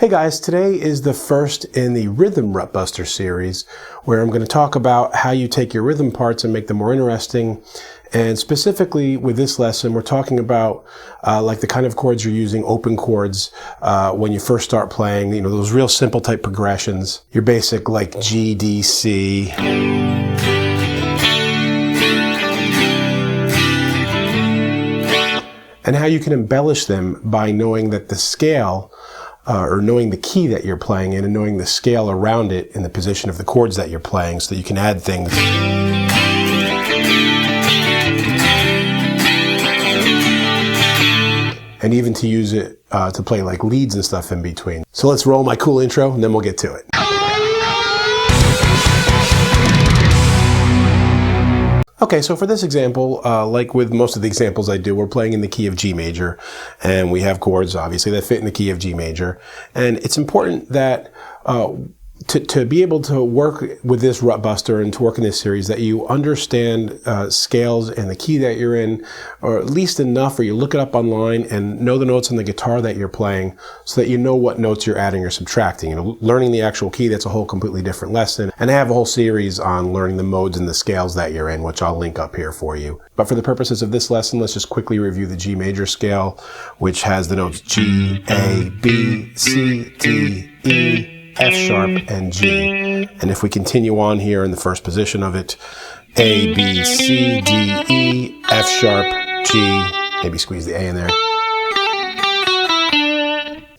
Hey guys, today is the first in the Rhythm Rut Buster series, where I'm going to talk about how you take your rhythm parts and make them more interesting. And specifically with this lesson, we're talking about like the kind of chords you're using, open chords, when you first start playing, you know, those real simple type progressions, your basic like G, D, C. And how you can embellish them by knowing that the scale or knowing the key that you're playing in and knowing the scale around it in the position of the chords that you're playing so that you can add things. And even to use it to play like leads and stuff in between. So let's roll my cool intro and then we'll get to it. Okay, so for this example, like with most of the examples I do, we're playing in the key of G major, and we have chords, obviously, that fit in the key of G major. And it's important that to be able to work with this Rut Buster and to work in this series, that you understand scales and the key that you're in, or at least enough, or you look it up online and know the notes on the guitar that you're playing so that you know what notes you're adding or subtracting. You know, learning the actual key, that's a whole completely different lesson. And I have a whole series on learning the modes and the scales that you're in, which I'll link up here for you. But for the purposes of this lesson, let's just quickly review the G major scale, which has the notes G, A, B, C, D, E, F sharp, and G. And if we continue on here in the first position of it, A, B, C, D, E, F sharp, G, maybe squeeze the A in there.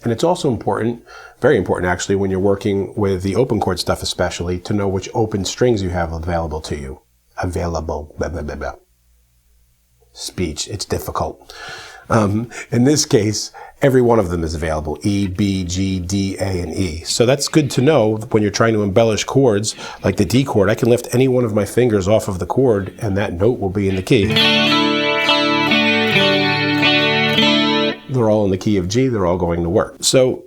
And it's also important, very important actually, when you're working with the open chord stuff especially, to know which open strings you have available to you. Available, blah, blah, blah, blah. Speech, it's difficult. In this case, every one of them is available, E, B, G, D, A, and E. So that's good to know when you're trying to embellish chords, like the D chord. I can lift any one of my fingers off of the chord and that note will be in the key. They're all in the key of G, they're all going to work. So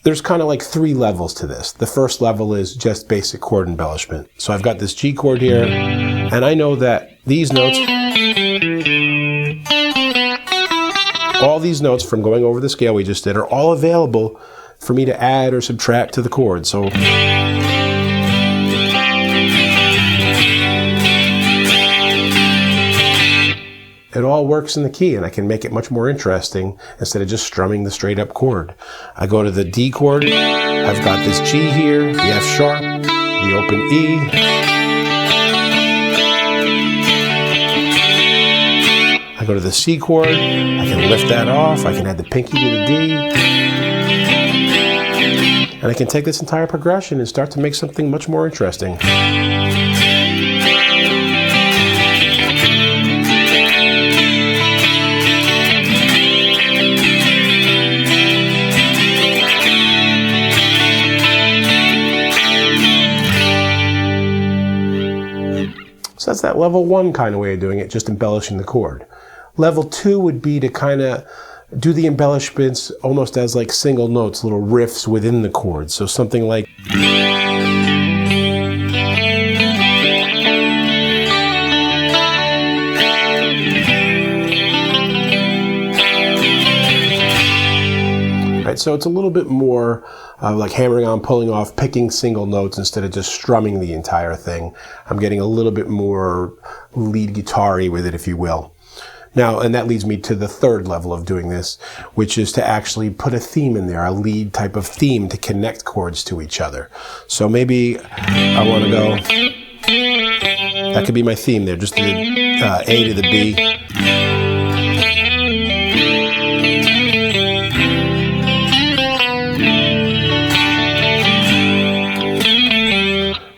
there's kind of like three levels to this. The first level is just basic chord embellishment. So I've got this G chord here, and I know that these notes, all these notes from going over the scale we just did are all available for me to add or subtract to the chord. So it all works in the key, and I can make it much more interesting instead of just strumming the straight up chord. I go to the D chord, I've got this G here, the F sharp, the open E. I go to the C chord, I can lift that off, I can add the pinky to the D. And I can take this entire progression and start to make something much more interesting. So that's that level one kind of way of doing it, just embellishing the chord. Level two would be to kind of do the embellishments almost as like single notes, little riffs within the chord. So something like, right, so it's a little bit more like hammering on, pulling off, picking single notes instead of just strumming the entire thing. I'm getting a little bit more lead guitar-y with it, if you will. Now, and that leads me to the third level of doing this, which is to actually put a theme in there, a lead type of theme to connect chords to each other. So maybe I want to go, that could be my theme there, just the A to the B.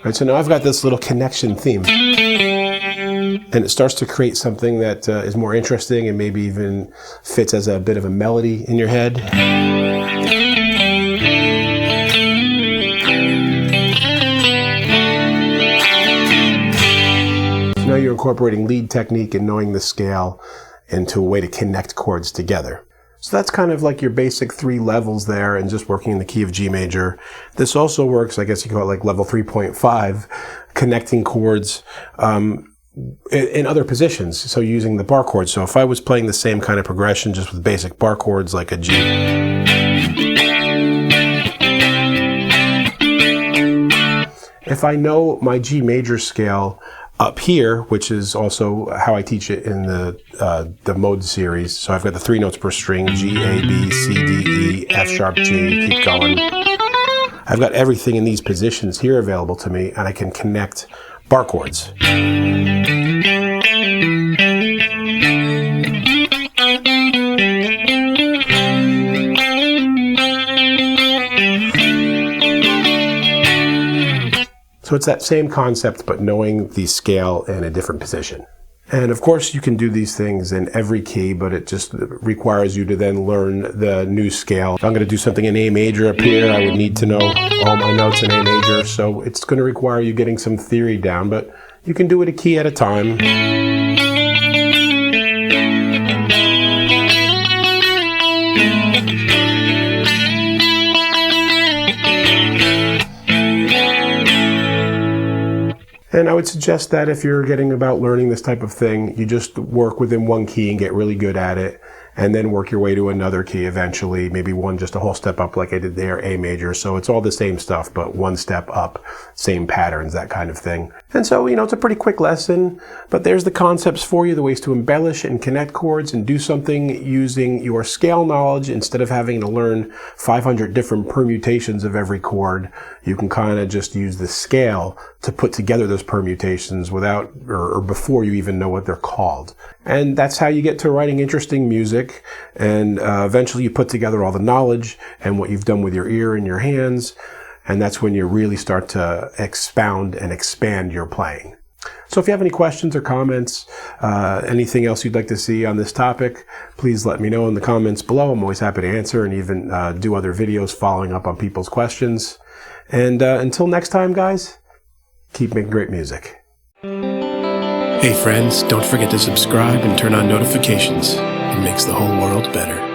Right, so now I've got this little connection theme. And it starts to create something that is more interesting and maybe even fits as a bit of a melody in your head. So now you're incorporating lead technique and knowing the scale into a way to connect chords together. So that's kind of like your basic three levels there and just working in the key of G major. This also works, I guess you call it like level 3.5, connecting chords in other positions, so using the bar chords. So if I was playing the same kind of progression just with basic bar chords like a G, If I know my G major scale up here, which is also how I teach it in the mode series. So I've got the 3 notes per string, G, A, B, C, D, E, F sharp, G, keep going. I've got everything in these positions here available to me, and I can connect bar chords. So it's that same concept, but knowing the scale in a different position. And of course, you can do these things in every key, but it just requires you to then learn the new scale. If I'm going to do something in A major up here, I would need to know all my notes in A major. So it's going to require you getting some theory down, but you can do it a key at a time. And I would suggest that if you're getting about learning this type of thing, you just work within one key and get really good at it, and then work your way to another key eventually, maybe one just a whole step up like I did there, A major. So it's all the same stuff, but one step up, same patterns, that kind of thing. And so, it's a pretty quick lesson, but there's the concepts for you, the ways to embellish and connect chords and do something using your scale knowledge. Instead of having to learn 500 different permutations of every chord, you can kind of just use the scale to put together those permutations without or before you even know what they're called. And that's how you get to writing interesting music, and eventually you put together all the knowledge and what you've done with your ear and your hands, and that's when you really start to expound and expand your playing. So if you have any questions or comments, anything else you'd like to see on this topic, please let me know in the comments below. I'm always happy to answer and even do other videos following up on people's questions. And until next time, guys, keep making great music. Hey friends, don't forget to subscribe and turn on notifications. It makes the whole world better.